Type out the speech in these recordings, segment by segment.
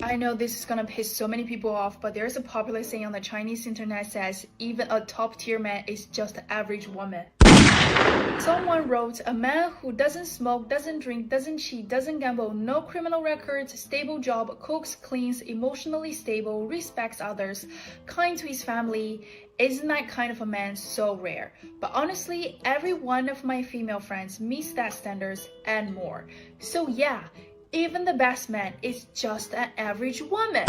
I know this is gonna piss so many people off, but there's a popular saying on the Chinese internet says, even a top tier man is just an average woman. Someone wrote, a man who doesn't smoke, doesn't drink, doesn't cheat, doesn't gamble, no criminal records, stable job, cooks, cleans, emotionally stable, respects others, kind to his family. Isn't that kind of a man so rare? But honestly, every one of my female friends meets that standards and more. So yeah, even the best man is just an average woman.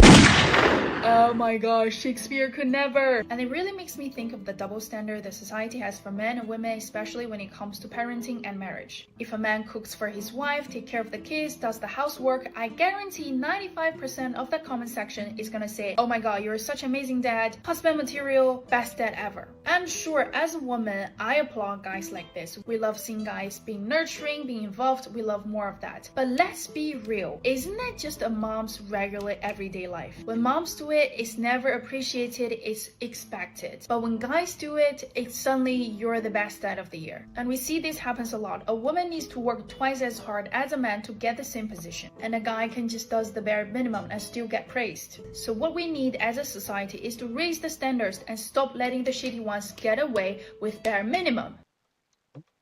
Oh my gosh, Shakespeare could never. And it really makes me think of the double standard that society has for men and women, especially when it comes to parenting and marriage. If a man cooks for his wife, takes care of the kids, does the housework, I guarantee 95% of the comment section is gonna say, oh my god, you're such an amazing dad, husband material, best dad ever. And sure, as a woman, I applaud guys like this. We love seeing guys being nurturing, being involved, we love more of that. But let's be real, isn't that just a mom's regular everyday life? When moms do it, it's never appreciated, it's expected. But when guys do it, it's suddenly you're the best dad of the year. And we see this happens a lot. A woman needs to work twice as hard as a man to get the same position. And a guy can just does the bare minimum and still get praised. So what we need as a society is to raise the standards and stop letting the shitty ones get away with bare minimum.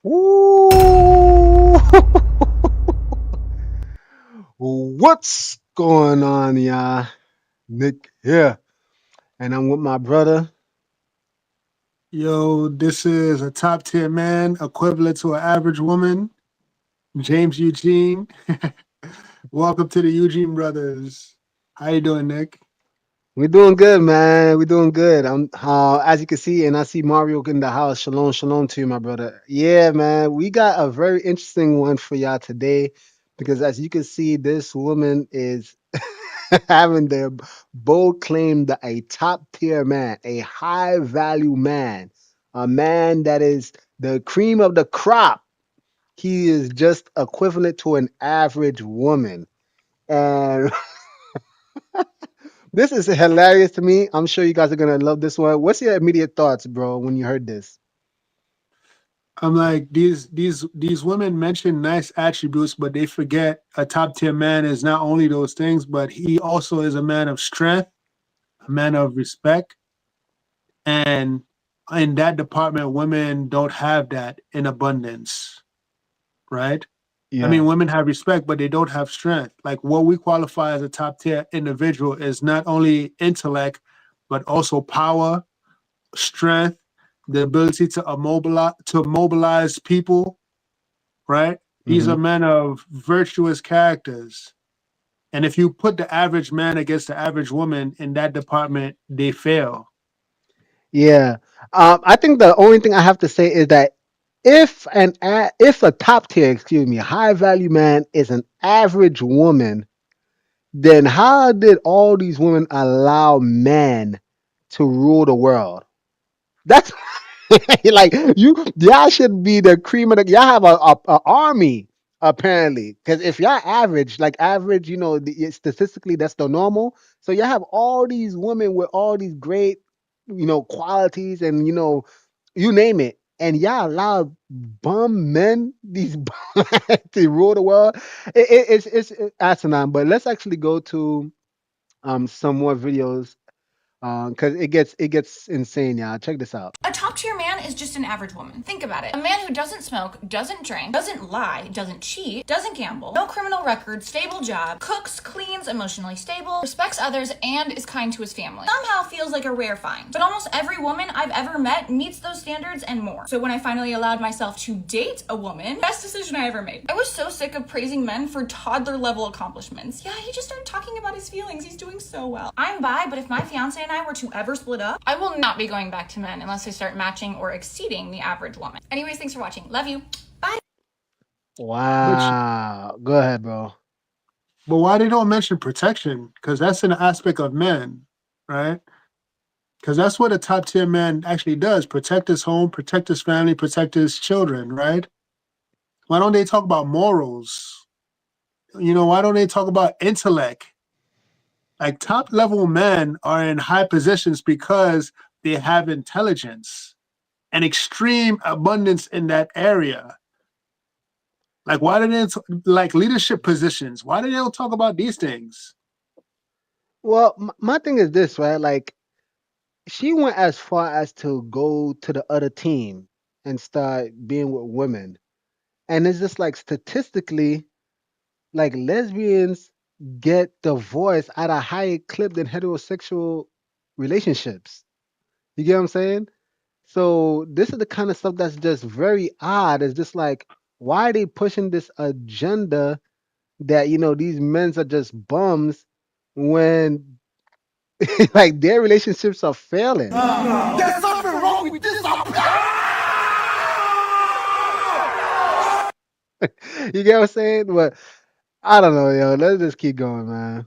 Ooh. What's going on, y'all? Nick here, and I'm with my brother. Yo, this is a top tier man equivalent to an average woman, James Eugene. Welcome to the Eugene Brothers. How you doing, Nick? We're doing good, man. We're doing good. As you can see, and I see Mario in the house. Shalom, shalom to you, my brother. Yeah, man. We got a very interesting one for y'all today, because as you can see, this woman is having their bold claim that a top tier man, a high value man, a man that is the cream of the crop. He is just equivalent to an average woman. And this is hilarious to me. I'm sure you guys are gonna love this one. What's your immediate thoughts, bro, when you heard this? I'm like these women mention nice attributes, but they forget a top tier man is not only those things, but he also is a man of strength, a man of respect, and in that department, women don't have that in abundance, right? I Yeah. mean, women have respect, but they don't have strength. Like what we qualify as a top tier individual is not only intellect, but also power, strength, the ability to mobilize people. Right? These are Hmm. men of virtuous characters. And if you put the average man against the average woman in that department, they fail. Yeah. I think the only thing I have to say is that if a top tier, excuse me, high value man is an average woman, then how did all these women allow men to rule the world? That's like y'all should be the cream of the. Y'all have a army apparently, because if y'all average, like average, statistically that's the normal. So y'all have all these women with all these great, qualities, and you name it, and y'all allow bum men these to rule the world. It's asinine. But let's actually go to some more videos because it gets insane, y'all. Check this out. A top tier man is just an average woman. Think about it. A man who doesn't smoke, doesn't drink, doesn't lie, doesn't cheat, doesn't gamble, no criminal record, stable job, cooks, cleans, emotionally stable, respects others, and is kind to his family. Somehow feels like a rare find. But almost every woman I've ever met meets those standards and more. So when I finally allowed myself to date a woman, best decision I ever made. I was so sick of praising men for toddler level accomplishments. Yeah, he just started talking about his feelings. He's doing so well. I'm bi, but if my fiance and I were to ever split up, I will not be going back to men unless they start matching or exceeding the average woman. Anyways, thanks for watching. Love you. Bye. Wow. Go ahead, bro. But why they don't mention protection? Because that's an aspect of men, right? Because that's what a top tier man actually does: protect his home, protect his family, protect his children, right? Why don't they talk about morals? Why don't they talk about intellect? Like top level men are in high positions because they have intelligence and extreme abundance in that area. Like, why do they like leadership positions? Why do they don't talk about these things? Well, my thing is this, right? Like, she went as far as to go to the other team and start being with women. And it's just like statistically, like lesbians get divorced at a higher clip than heterosexual relationships. You get what I'm saying? So this is the kind of stuff that's just very odd. It's just like, why are they pushing this agenda that, these men's are just bums when like their relationships are failing? There's something wrong with this. You get what I'm saying? But I don't know, yo. Let's just keep going, man.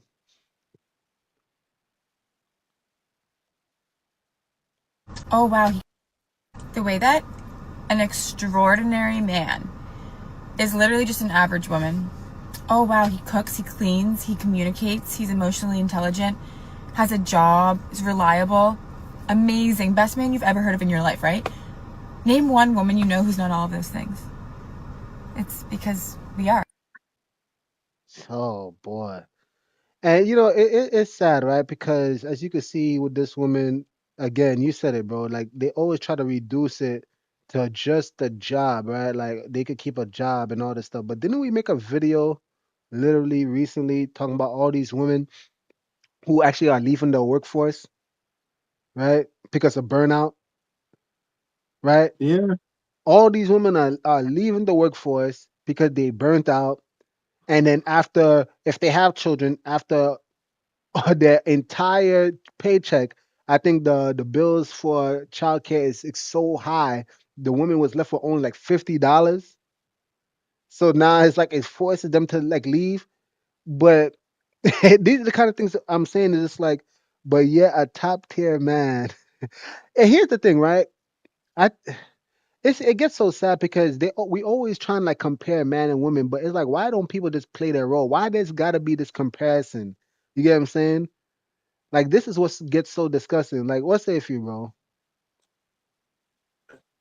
Oh wow, the way that an extraordinary man is literally just an average woman. Oh wow, he cooks, he cleans, he communicates, he's emotionally intelligent, has a job, is reliable, amazing, best man you've ever heard of in your life, right? Name one woman you know who's not all of those things. It's because we are. Oh boy. And it's sad, right? Because as you can see with this woman, again, you said it, bro. Like they always try to reduce it to just the job, right? Like they could keep a job and all this stuff. But didn't we make a video literally recently talking about all these women who actually are leaving the workforce, right? Because of burnout, right? Yeah. All these women are leaving the workforce because they burnt out. And then after, if they have children, after their entire paycheck, I think the bills for childcare is so high, the woman was left with only like $50. So now it's like it forces them to like leave. But these are the kind of things that I'm saying is just like, but yeah, a top tier man. And here's the thing, right? I it gets so sad because we always try and like compare man and woman, but it's like why don't people just play their role? Why there's got to be this comparison? You get what I'm saying? Like this is what gets so disgusting. Like, what's it for you, bro?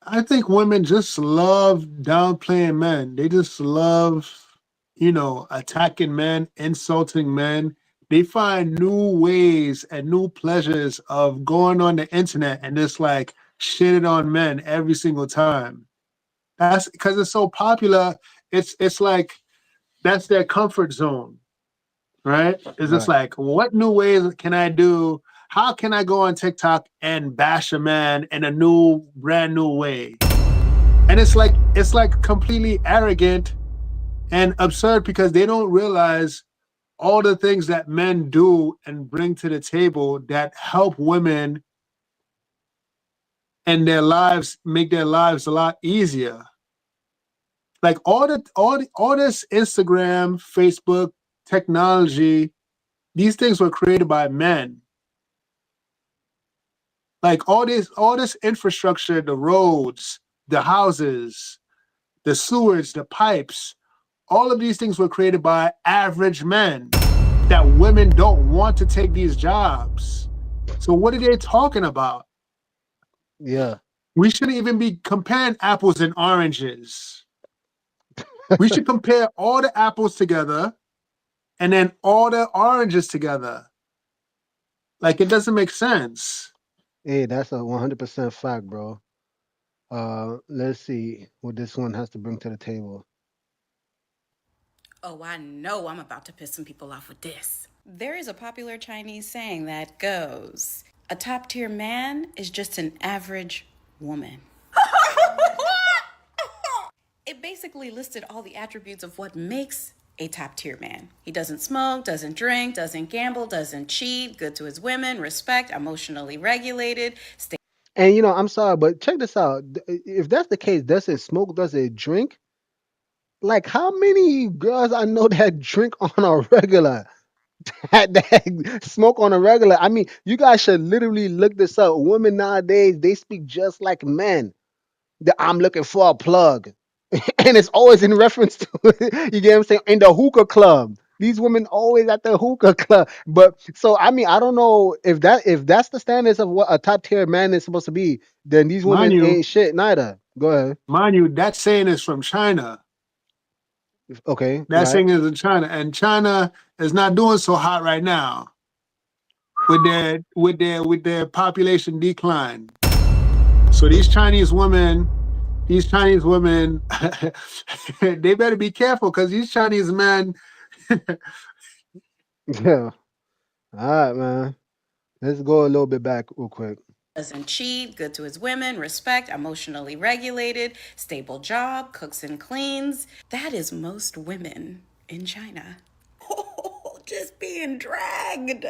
I think women just love downplaying men. They just love, attacking men, insulting men. They find new ways and new pleasures of going on the internet and just like shitting on men every single time. That's because it's so popular. It's like that's their comfort zone, right? It's just Right. like, what new ways can I do? How can I go on TikTok and bash a man in a brand new way? And it's like completely arrogant and absurd because they don't realize all the things that men do and bring to the table that help women and make their lives a lot easier. Like all this Instagram, Facebook, technology, these things were created by men. Like all this infrastructure, the roads, the houses, the sewers, the pipes, all of these things were created by average men that women don't want to take these jobs. So what are they talking about? Yeah. We shouldn't even be comparing apples and oranges. We should compare all the apples together and then all the oranges together. Like it doesn't make sense. Hey, that's a 100% fact, bro. Let's see what this one has to bring to the table. Oh, I know I'm about to piss some people off with this. There is a popular Chinese saying that goes, a top tier man is just an average woman. It basically listed all the attributes of what makes a top tier man. He doesn't smoke, doesn't drink, doesn't gamble, doesn't cheat, good to his women, respect, emotionally regulated, And I'm sorry, but check this out. If that's the case, does it smoke? Does it drink? Like, how many girls I know that drink on a regular, that smoke on a regular? I mean, you guys should literally look this up. Women nowadays, they speak just like men. I'm looking for a plug. And it's always in reference to you get what I'm saying in the hookah club. These women always at the hookah club. But so I mean I don't know if that's the standards of what a top tier man is supposed to be. Then these Mind women you, ain't shit neither. Go ahead. that saying is from China. Okay, That right. saying is in China, and China is not doing so hot right now. with their population decline. So these Chinese women, they better be careful because these Chinese men. Yeah. All right, man. Let's go a little bit back real quick. Doesn't cheat, good to his women, respect, emotionally regulated, stable job, cooks and cleans. That is most women in China. Oh, just being dragged.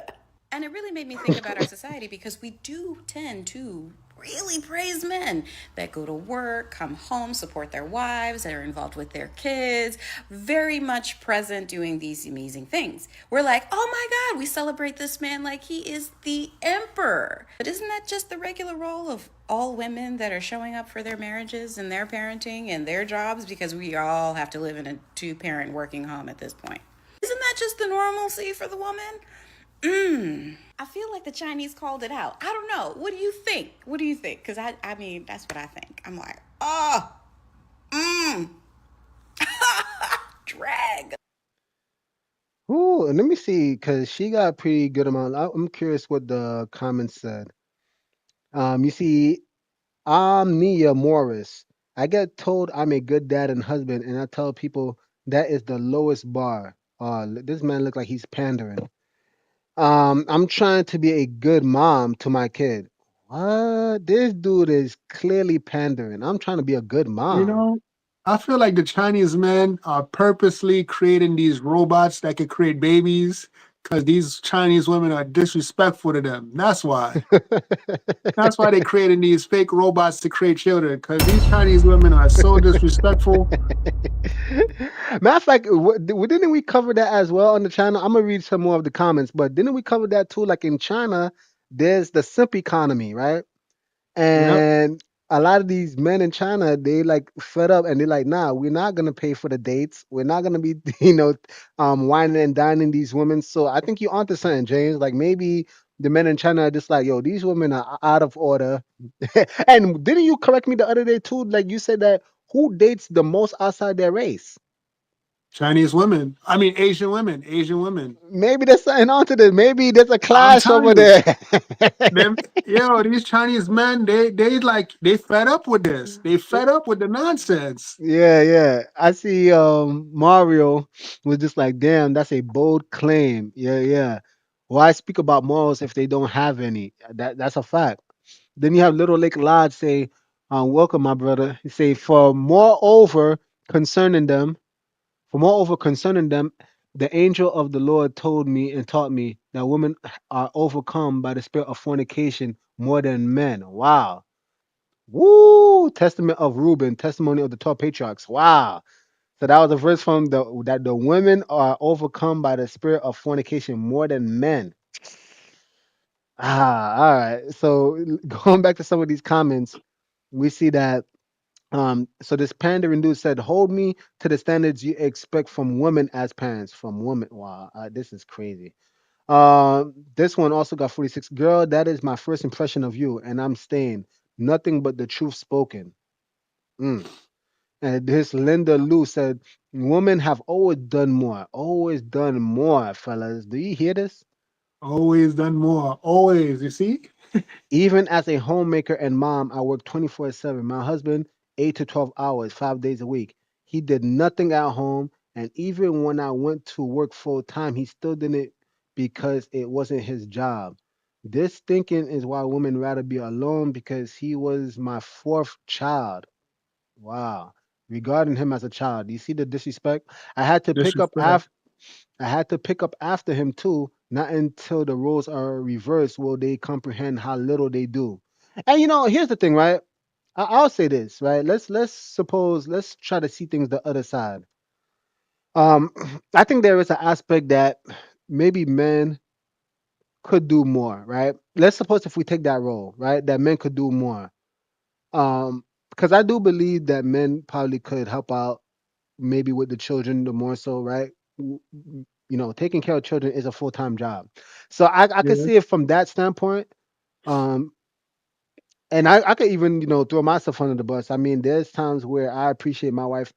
And it really made me think about our society because we do tend to really praise men that go to work, come home, support their wives, that are involved with their kids, very much present doing these amazing things. We're like, oh my God, we celebrate this man like he is the emperor. But isn't that just the regular role of all women that are showing up for their marriages and their parenting and their jobs because we all have to live in a two-parent working home at this point? Isn't that just the normalcy for the woman? I feel like the Chinese called it out. I don't know. What do you think? What do you think? Because I mean, that's what I think. I'm like, oh, drag. Ooh, and let me see, because she got a pretty good amount. I'm curious what the comments said. You see, I'm Nia Morris. I get told I'm a good dad and husband, and I tell people that is the lowest bar. This man look like he's pandering. I'm trying to be a good mom to my kid. What? This dude is clearly pandering. I'm trying to be a good You mom. know, I feel like the Chinese men are purposely creating these robots that could create babies because these Chinese women are disrespectful to them. That's why. That's why they're creating these fake robots to create children because these Chinese women are so disrespectful. Matter of fact, didn't we cover that as well on the channel? I'm gonna read some more of the comments, but didn't we cover that too? Like in China, there's the simp economy, right? Yep. And a lot of these men in China, they like fed up and they're like, nah, we're not gonna pay for the dates. We're not gonna be, whining and dining these women. So I think you're onto something, James. Like maybe the men in China are just like, yo, these women are out of order. And didn't you correct me the other day too? Like you said that who dates the most outside their race? Chinese women. I mean, Asian women. Asian women. Maybe there's something onto this. Maybe there's a I'm clash telling over you. there. Them, these Chinese men, they fed up with this. They fed up with the nonsense. Yeah, yeah. I see Mario was just like, damn, that's a bold claim. Yeah, yeah. Why speak about morals if they don't have any? That's a fact. Then you have Little Lake Lodge say, welcome, my brother. He say, concerning them, for moreover concerning them, the angel of the Lord told me and taught me that women are overcome by the spirit of fornication more than men. Wow. Woo! Testament of Reuben, testimony of the 12 patriarchs. Wow. So that was a verse from that the women are overcome by the spirit of fornication more than men. All right. So going back to some of these comments, we see that so this pandering dude said, hold me to the standards you expect from women as parents. From women. Wow, this is crazy. This one also got 46. Girl, that is my first impression of you, and I'm staying. Nothing but the truth spoken. Mm. And this Linda Lou said, women have always done more, fellas. Do you hear this? Always done more. Always. You see? Even as a homemaker and mom, I work 24/7. My husband, 8 to 12 hours, 5 days a week. He did nothing at home. And even when I went to work full time, he still didn't because it wasn't his job. This thinking is why women rather be alone because he was my fourth child. Wow. Regarding him as a child. Do you see the disrespect? I had to pick up Disrespect. after I had to pick up after him too. Not until the roles are reversed will they comprehend how little they do. And here's the thing, right? I'll say this, right? Let's try to see things the other side. Um, I think there is an aspect that maybe men could do more, right? Let's suppose if we take that role, right, that men could do more. Because I do believe that men probably could help out maybe with the children the more so, right? Taking care of children is a full-time job. So I could Yeah. see it from that standpoint. Um, and I could even, throw myself under the bus. I mean, there's times where I appreciate my wife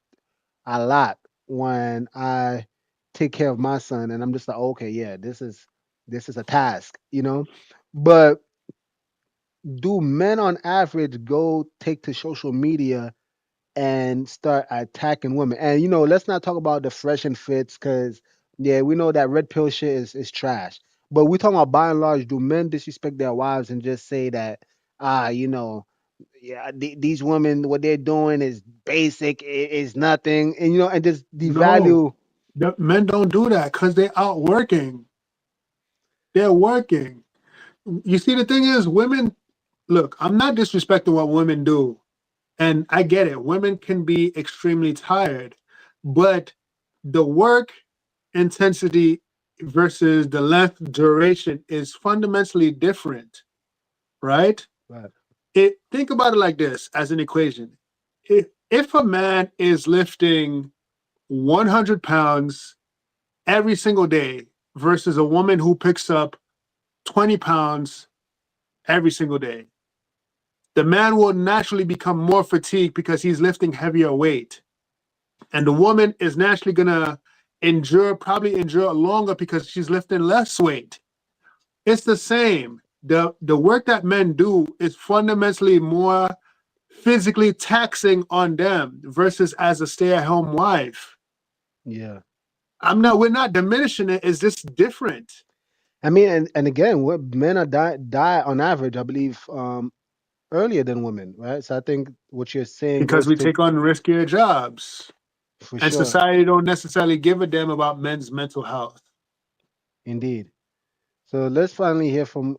a lot when I take care of my son, and I'm just like, okay, yeah, this is. This is a task, But do men on average go take to social media and start attacking women? And let's not talk about the fresh and fits, because yeah, we know that red pill shit is trash. But we talking about by and large, do men disrespect their wives and just say that yeah, these women, what they're doing is basic, is nothing, and and just No, devalue. the men don't do that because they're out working. They're working. You see, the thing is, women. Look, I'm not disrespecting what women do, and I get it. Women can be extremely tired, but the work intensity versus the length duration is fundamentally different, right? Right. Think about it like this as an equation. If a man is lifting 100 pounds every single day versus a woman who picks up 20 pounds every single day, the man will naturally become more fatigued because he's lifting heavier weight. And the woman is naturally going to probably endure longer because she's lifting less weight. It's the same. The work that men do is fundamentally more physically taxing on them versus as a stay-at-home wife. Yeah. We're not diminishing it. It's just different. I mean, and again, what men are die on average, I believe, earlier than women, right? So I think what you're saying Because goes we to, take on riskier jobs. for And sure, society don't necessarily give a damn about men's mental health. indeed. So let's finally hear from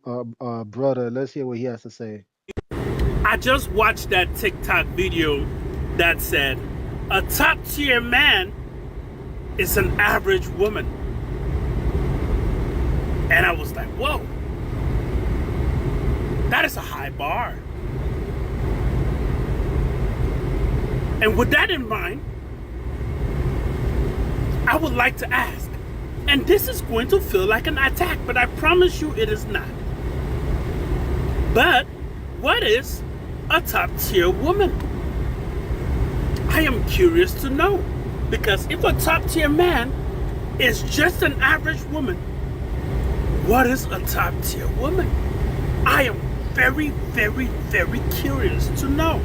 brother. Let's hear what he has to say. I just watched that TikTok video that said a top tier man is an average woman. And I was like, whoa, that is a high bar. And with that in mind, I would like to ask, and this is going to feel like an attack, but I promise you it is not. But what is a top tier woman? I am curious to know, because if a top tier man is just an average woman, what is a top tier woman? I am very, very, very curious to know.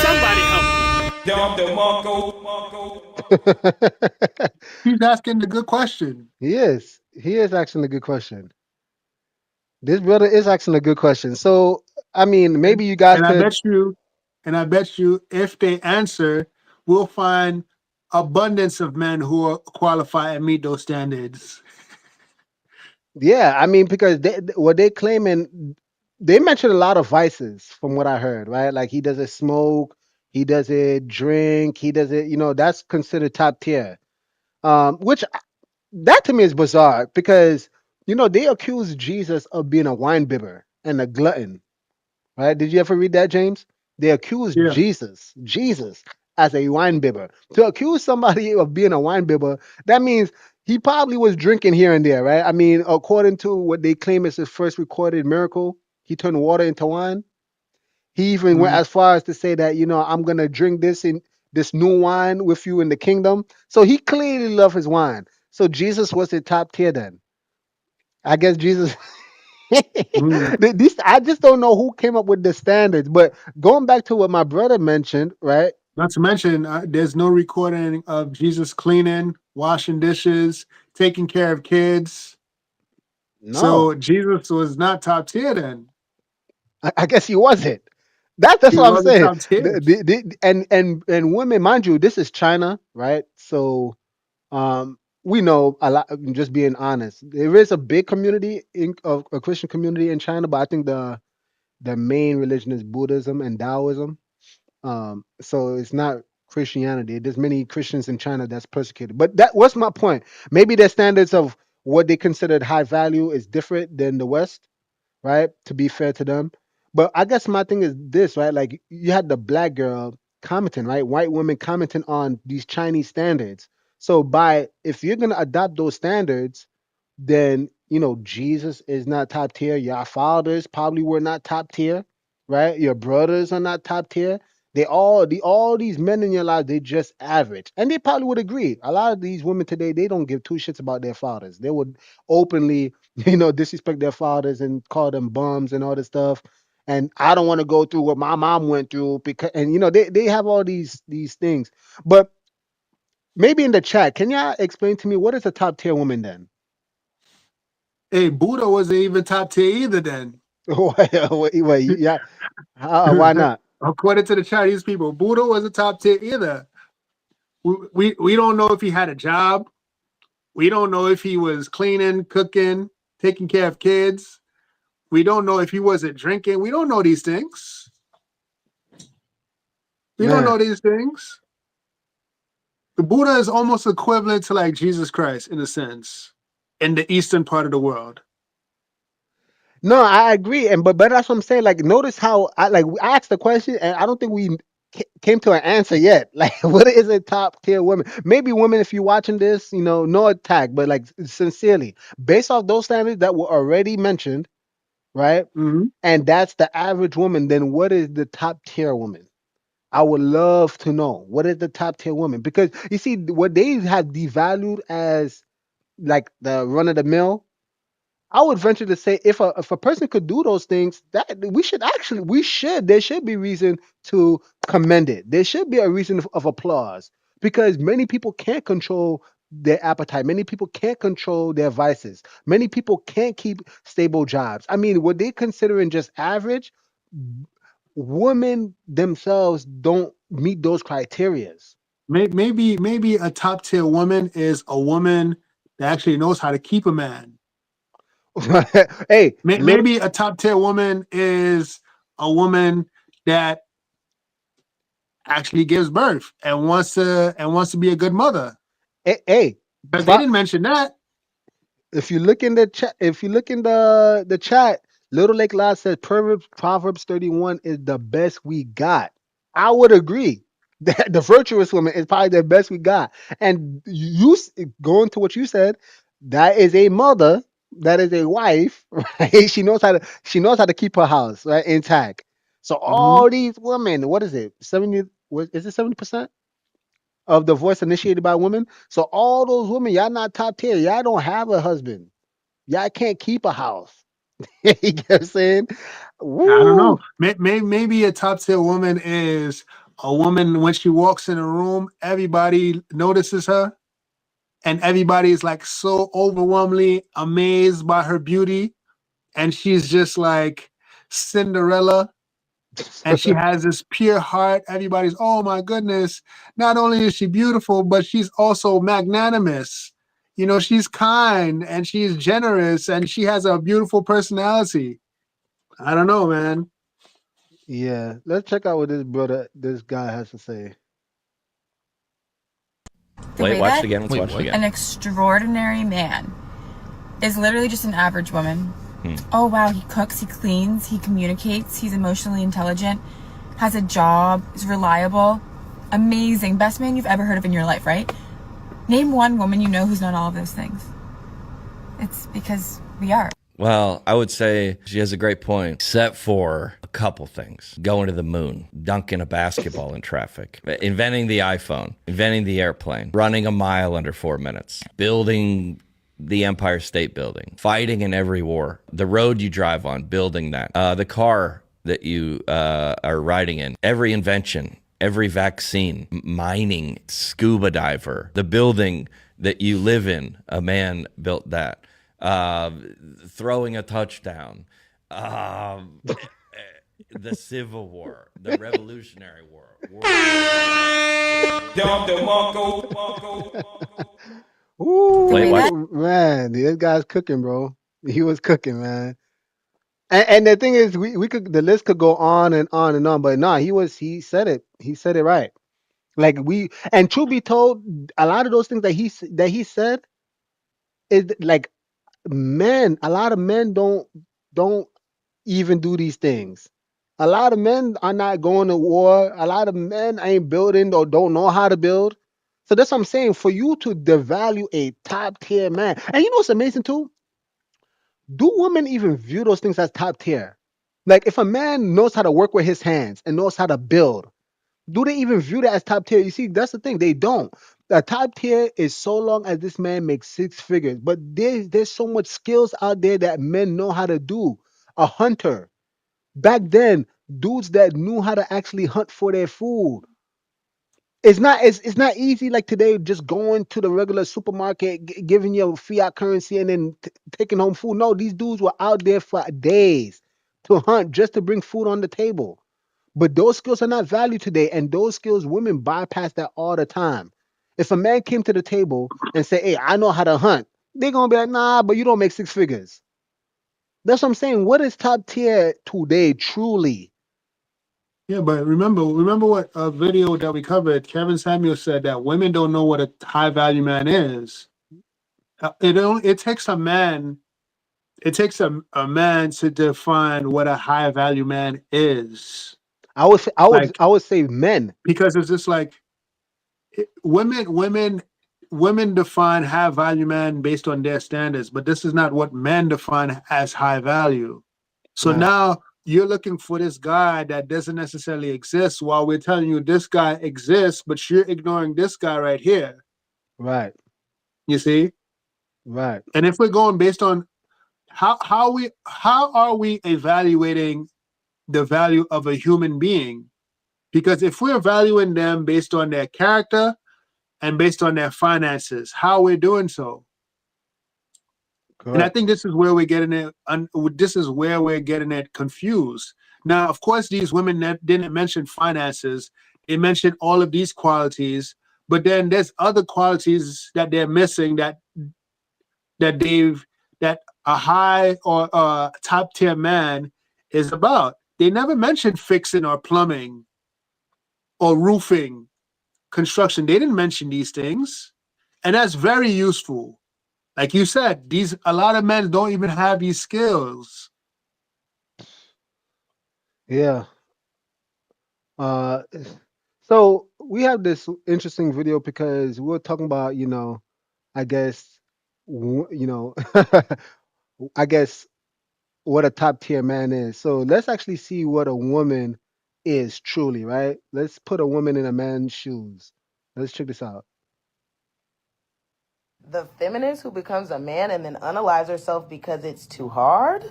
Somebody help me. He's asking the good question. He is asking a good question. This brother is asking a good question. So, I mean, And, maybe you guys and I could, bet you, if they answer, we'll find abundance of men who are qualify and meet those standards. yeah, I mean, because what they claiming, they mentioned a lot of vices from what I heard, right? Like he doesn't smoke, he doesn't drink, he doesn't, that's considered top tier. Which that to me is bizarre because they accuse Jesus of being a wine bibber and a glutton, right? Did you ever read that, James? They accused Yeah. Jesus as a wine bibber. To accuse somebody of being a wine bibber, that means he probably was drinking here and there, right? I mean, according to what they claim is his first recorded miracle, he turned water into wine. He even went Mhm. as far as to say that, I'm gonna drink this new wine with you in the kingdom. So he clearly loved his wine. So Jesus was the top tier then. I guess Jesus. Mhm. I just don't know who came up with the standards. But going back to what my brother mentioned, right? Not to mention, there's no recording of Jesus cleaning, washing dishes, taking care of kids. No, So Jesus was not top tier then. I guess he wasn't. That's He what I'm wasn't saying. top tier. And women, mind you, this is China, right? So we know a lot. Just being honest, there is a big community of a Christian community in China, but I think the main religion is Buddhism and Taoism. So it's not Christianity. There's many Christians in China that's persecuted. But that was my point. Maybe their standards of what they considered high value is different than the West, right? To be fair to them. But I guess my thing is this, right? Like you had the black girl commenting, right? White women commenting on these Chinese standards. So by if you're gonna adopt those standards, then Jesus is not top tier. Your fathers probably were not top tier, right? Your brothers are not top tier. All these men in your life, they just average, and they probably would agree. A lot of these women today, they don't give two shits about their fathers. They would openly disrespect their fathers and call them bums and all this stuff. And I don't want to go through what my mom went through because, and they have all these things. But maybe in the chat, can y'all explain to me what is a top tier woman then? Hey, Buddha wasn't even top tier either then. Wait, yeah, why not? According to the Chinese people, Buddha wasn't top tier either. We don't know if he had a job. We don't know if he was cleaning, cooking, taking care of kids. We don't know if he wasn't drinking. We don't know these things. We don't Man. know these things. The Buddha is almost equivalent to like Jesus Christ in a sense in the eastern part of the world. No, I agree, and but that's what I'm saying. Like, notice how I asked the question, and I don't think we came to an answer yet. Like, what is a top tier woman? Maybe women, if you're watching this, no attack, but like sincerely, based off those standards that were already mentioned, right? Mhm. And that's the average woman. Then what is the top tier woman? I would love to know what is the top tier woman, because you see what they have devalued as like the run of the mill. I would venture to say if a person could do those things, that there should be reason to commend it. There should be a reason of applause, because many people can't control their appetite. Many people can't control their vices. Many people can't keep stable jobs. I mean, what they considering just average, women themselves don't meet those criterias. Maybe a top tier woman is a woman that actually knows how to keep a man. Hey, Maybe a top tier woman is a woman that actually gives birth and wants to be a good mother. hey, But they didn't mention that. if you look in the chat, the chat, Little Lake Lodge says Proverbs 31 is the best we got. I would agree. The virtuous woman is probably the best we got. And going to what you said, that is a mother, that is a wife, right? She knows how to keep her house right intact. So all these women, what is it? 70, is it 70% of divorce initiated by women? So all those women, y'all not top tier. Y'all don't have a husband. Y'all can't keep a house. You get what I'm saying? I don't know. Woo! Maybe a top tier woman is a woman when she walks in a room, everybody notices her, and everybody is like so overwhelmingly amazed by her beauty, and she's just like Cinderella, and she has this pure heart. Everybody's, oh my goodness! Not only is she beautiful, but she's also magnanimous. She's kind and she's generous, and she has a beautiful personality. I don't know, man. Yeah, let's check out what this guy has to say. The Wait, way watch that it again. Let's watch it again. An extraordinary man is literally just an average woman. Oh wow, he cooks, he cleans, he communicates, he's emotionally intelligent, has a job, is reliable, amazing, best man you've ever heard of in your life, right? Name one woman you know who's not all of those things. It's because we are. Well, I would say she has a great point, except for a couple things. Going to the moon, dunking a basketball in traffic, inventing the iPhone, inventing the airplane, running a mile under 4 minutes, building the Empire State Building, fighting in every war, the road you drive on, building that, the car that you are riding in, every invention, every vaccine, mining, scuba diver, the building that you live in, a man built that. Throwing a touchdown, the Civil War, the Revolutionary War. Ooh, man, this guy's cooking, bro. He was cooking, man. And the thing is, the list could go on and on and on, but no, he said it. He said it right. Like and truth be told, a lot of those things that he said is like a lot of men don't even do these things. A lot of men are not going to war. A lot of men ain't building or don't know how to build. So that's what I'm saying. For you to devalue a top tier man, and you know what's amazing too? Do women even view those things as top tier? Like if a man knows how to work with his hands and knows how to build, do they even view that as top tier? You see, that's the thing. They don't. The top tier is so long as this man makes six figures. But there's so much skills out there that men know how to do. A hunter. Back then, dudes that knew how to actually hunt for their food. It's not easy like today, just going to the regular supermarket, giving your fiat currency and then taking home food. No, these dudes were out there for days to hunt just to bring food on the table. But those skills are not valued today, and those skills women bypass that all the time. If a man came to the table and said, "Hey, I know how to hunt," they're gonna be like, "Nah, but you don't make six figures." That's what I'm saying. What is top tier today, truly? Yeah, but remember what a video that we covered. Kevin Samuel said that women don't know what a high value man is. It takes a man. It takes a man to define what a high value man is. Like, I would say men. because it's just like women define high value man based on their standards, but this is not what men define as high value. So Right. now you're looking for this guy that doesn't necessarily exist while we're telling you this guy exists, but you're ignoring this guy right here. Right. You see? Right. And if we're going based on how are we evaluating the value of a human being? Because if we're valuing them based on their character and based on their finances, how we're doing so. And I Correct. think this is where we're getting it. This is where we're getting it confused. Now, of course, these women didn't mention finances. They mentioned all of these qualities, but then there's other qualities that they're missing that a high or top tier man is about. They never mentioned fixing or plumbing or roofing, construction. They didn't mention these things, and that's very useful. Like you said, a lot of men don't even have these skills. Yeah. Uh, so we have this interesting video because we were talking about, I guess, you know, I guess what a top tier man is. So let's actually see what a woman is truly, right? Let's put a woman in a man's shoes. Let's check this out. The feminist who becomes a man and then unalives herself because it's too hard?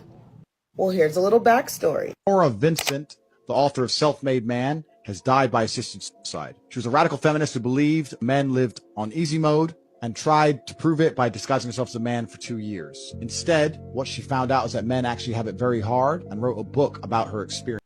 Well, here's a little backstory. Nora Vincent, the author of Self-Made Man, has died by assisted suicide. She was a radical feminist who believed men lived on easy mode and tried to prove it by disguising herself as a man for 2 years. Instead, what she found out is that men actually have it very hard, and wrote a book about her experience.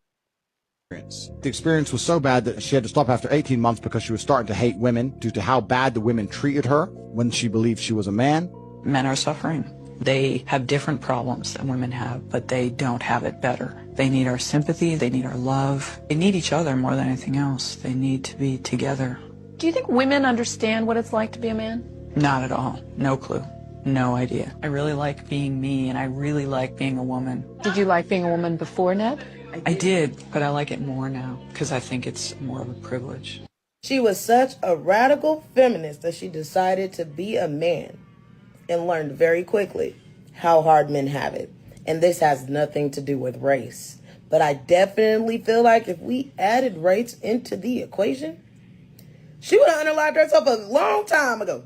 The experience was so bad that she had to stop after 18 months because she was starting to hate women due to how bad the women treated her when she believed she was a man. Men are suffering. They have different problems than women have, but they don't have it better. They need our sympathy, they need our love. They need each other more than anything else. They need to be together. Do you think women understand what it's like to be a man? Not at all. No clue. No idea. I really like being me, and I really like being a woman. Did you like being a woman before, Ned? I did, but I like it more now, because I think it's more of a privilege. She was such a radical feminist that she decided to be a man and learned very quickly how hard men have it. And this has nothing to do with race. But I definitely feel like if we added race into the equation, she would have unalived herself a long time ago.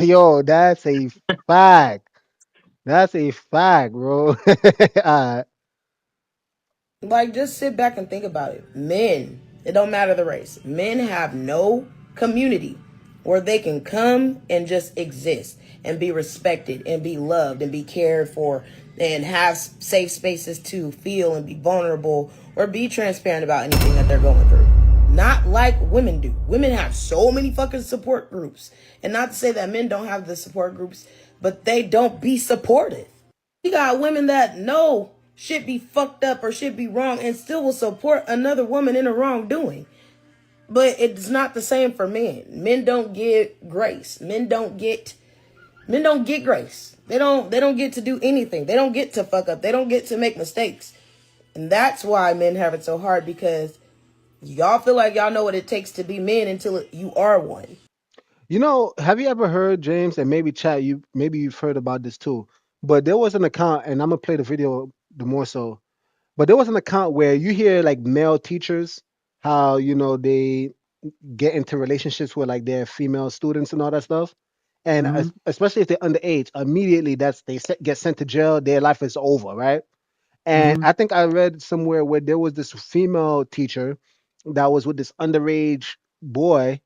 Yo, that's a fact. That's a fact, bro. Like, just sit back and think about it. Men, it don't matter the race. Men have no community where they can come and just exist and be respected and be loved and be cared for and have safe spaces to feel and be vulnerable or be transparent about anything that they're going through. Not like women do. Women have so many fucking support groups. And not to say that men don't have the support groups, but they don't be supportive. You got women that know shit be fucked up or shit be wrong and still will support another woman in a wrongdoing. But it's not the same for men. Men don't get grace. Men don't get grace. They don't get to do anything. They don't get to fuck up. They don't get to make mistakes. And that's why men have it so hard, because y'all feel like y'all know what it takes to be men until you are one. Have you ever heard, James, and maybe chat, maybe you've heard about this too, but there was an account, and I'm gonna play the video the more so, but there was an account where you hear like male teachers, how, they get into relationships with like their female students and all that stuff, and Hmm. especially if they're underage, immediately get sent to jail. Their life is over, right? And Hmm. I think I read somewhere where there was this female teacher that was with this underage boy,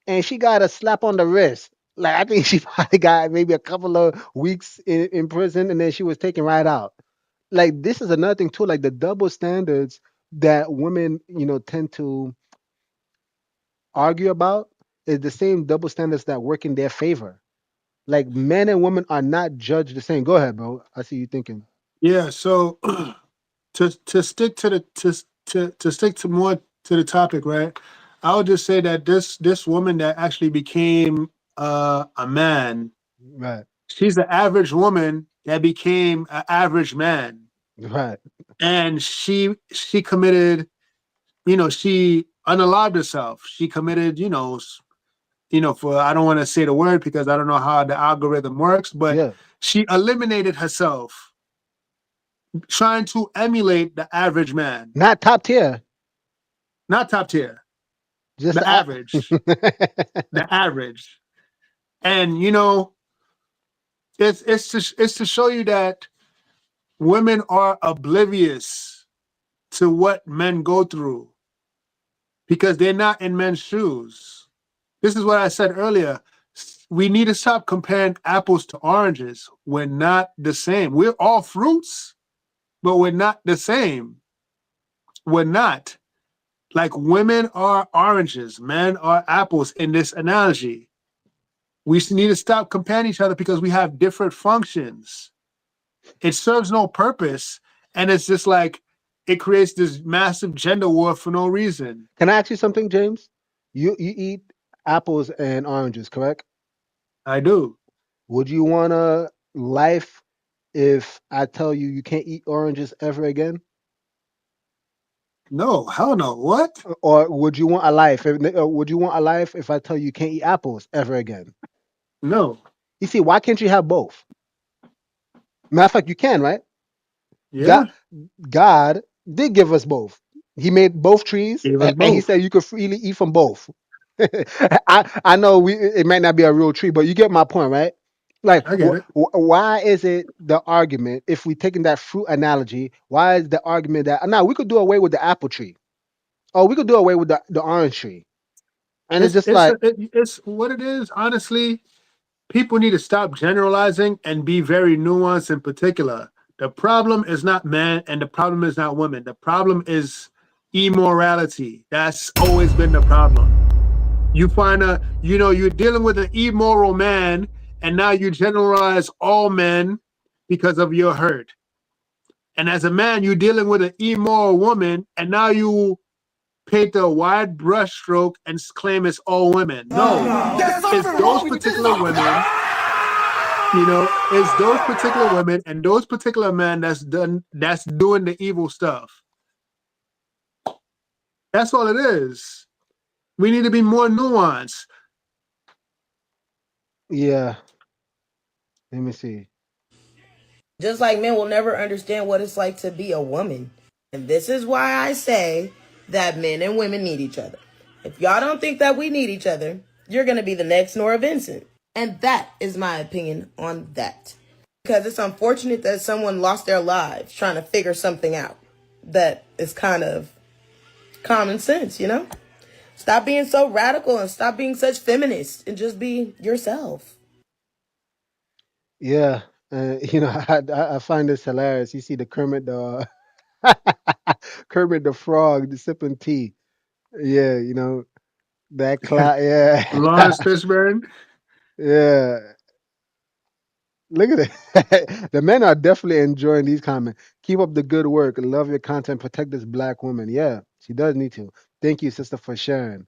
and she got a slap on the wrist. Like I think she probably got maybe a couple of weeks in prison, and then she was taken right out. Like this is another thing too, like the double standards that women, tend to argue about is the same double standards that work in their favor. Like men and women are not judged the same. Go ahead, bro. I see you thinking. Yeah. So to stick to to stick to more to the topic, right? I would just say that this woman that actually became a man, Right. she's the average woman that became an average man, Right. and she committed, she unalived herself. She committed, for I don't want to say the word because I don't know how the algorithm works, but Yeah. she eliminated herself trying to emulate the average man, Not top tier. not top tier, Just the average, the average. And it's to show you that women are oblivious to what men go through because they're not in men's shoes. This is what I said earlier. We need to stop comparing apples to oranges. We're not the same. We're all fruits, but we're not the same. We're not. Like women are oranges, men are apples in this analogy. We need to stop comparing each other because we have different functions. It serves no purpose. And it's just like it creates this massive gender war for no reason. Can I ask you something, James? You eat apples and oranges, correct? I do. Would you want a life if I tell you you can't eat oranges ever again? No, hell no. What? Or would you want a life? Would you want a life if I tell you you can't eat apples ever again? No. You see, why can't you have both? Matter of fact, you can, right? Yeah. God did give us both. He made both trees, Gave us and he both. said you could freely eat from both. I know it might not be a real tree, but you get my point, right? Like, I get it. why is it the argument, if we taking that fruit analogy, why is the argument that now we could do away with the apple tree, or we could do away with the orange tree, and it's just like, It's what it is. Honestly, people need to stop generalizing and be very nuanced in particular. The problem is not men and the problem is not women. The problem is immorality. That's always been the problem. You find you're dealing with an immoral man, and now you generalize all men because of your hurt. And as a man, you're dealing with an immoral woman, and now you paint a wide brush stroke and claim it's all women. No, it's those particular women. It's those particular women and those particular men that's doing the evil stuff. That's all it is. We need to be more nuanced. yeah. Let me see. Just like men will never understand what it's like to be a woman. And this is why I say that men and women need each other. If y'all don't think that we need each other, you're going to be the next Nora Vincent. And that is my opinion on that. Because it's unfortunate that someone lost their lives trying to figure something out that is kind of common sense, Stop being so radical and stop being such feminists and just be yourself. Yeah, I find this hilarious. You see the Kermit Kermit the Frog sipping tea. Yeah, that cloud. Yeah, Lawrence Fishburne. yeah. Look at it. The men are definitely enjoying these comments. Keep up the good work. Love your content. Protect this black woman. Yeah, she does need to. Thank you, sister, for sharing.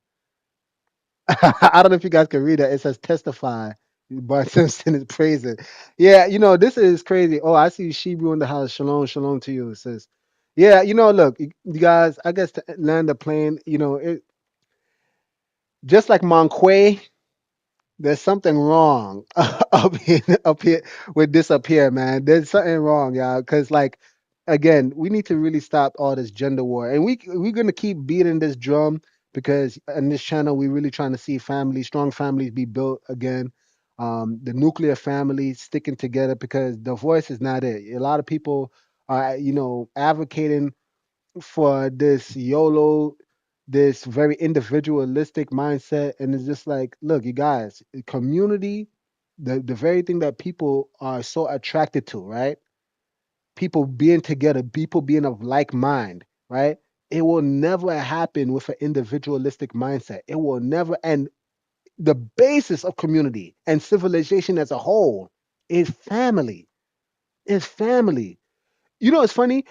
I don't know if you guys can read that. It says testify. Bart Simpson is praising. Yeah, this is crazy. Oh, I see Shebu in the house. Shalom, shalom to you. It says, yeah, look, you guys, I guess to land the plane, just like Monquay, there's something wrong up here with this up here, man. There's something wrong, y'all. Because like, again, we need to really stop all this gender war, and we're gonna keep beating this drum because in this channel we're really trying to see families, strong families, be built again. The nuclear family sticking together, because divorce is not it. A lot of people are, advocating for this YOLO, this very individualistic mindset. And it's just like, look, you guys, community, the very thing that people are so attracted to, right? People being together, people being of like mind, right? It will never happen with an individualistic mindset. It will never. And the basis of community and civilization as a whole is family. Is family. You know, it's funny.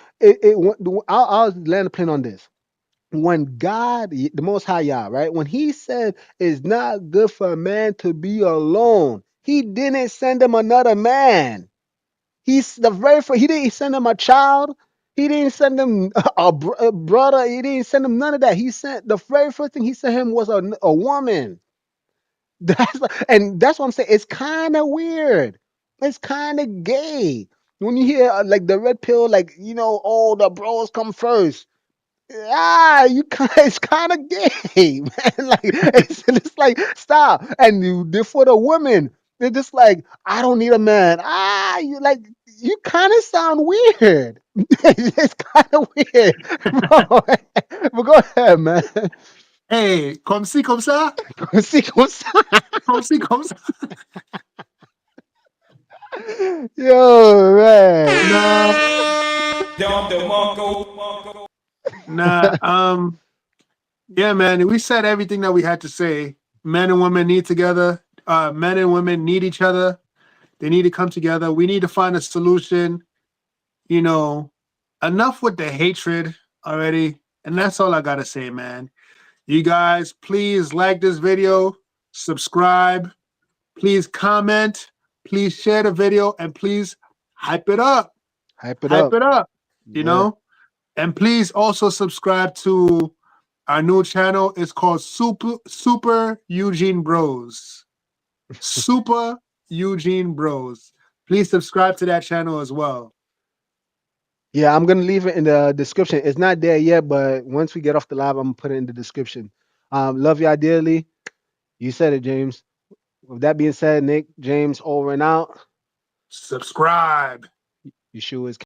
I'll land a plane on this. When God, the Most High Yah, right? When He said it's not good for a man to be alone, He didn't send him another man. He's the very first. He didn't send him a child. He didn't send him a brother. He didn't send him none of that. He sent the very first thing He sent him was a woman. And that's what I'm saying. It's kind of weird. It's kind of gay when you hear like the red pill, like, oh, the bros come first. It's kind of gay, man. Like it's like stop. And for the women, they're just like, I don't need a man. You kind of sound weird. It's kind of weird, bro. But go ahead, man. Hey, comme ci, comme ça. Comme ci, comme ça. Comme ci, comme ça. Yo, man. Yeah, man. We said everything that we had to say. Men and women need together. Men and women need each other. They need to come together. We need to find a solution. Enough with the hatred already. And that's all I gotta say, man. You guys, please like this video, subscribe, please comment, please share the video, and please hype it up. Hype it up. You know? And please also subscribe to our new channel. It's called Super Eugene Bros. Super Eugene Bros. Please subscribe to that channel as well. Yeah, I'm gonna leave it in the description. It's not there yet, but once we get off the live, I'm gonna put it in the description. Love y'all dearly. You said it, James. With that being said, Nick, James, over and out. Subscribe. Yeshua is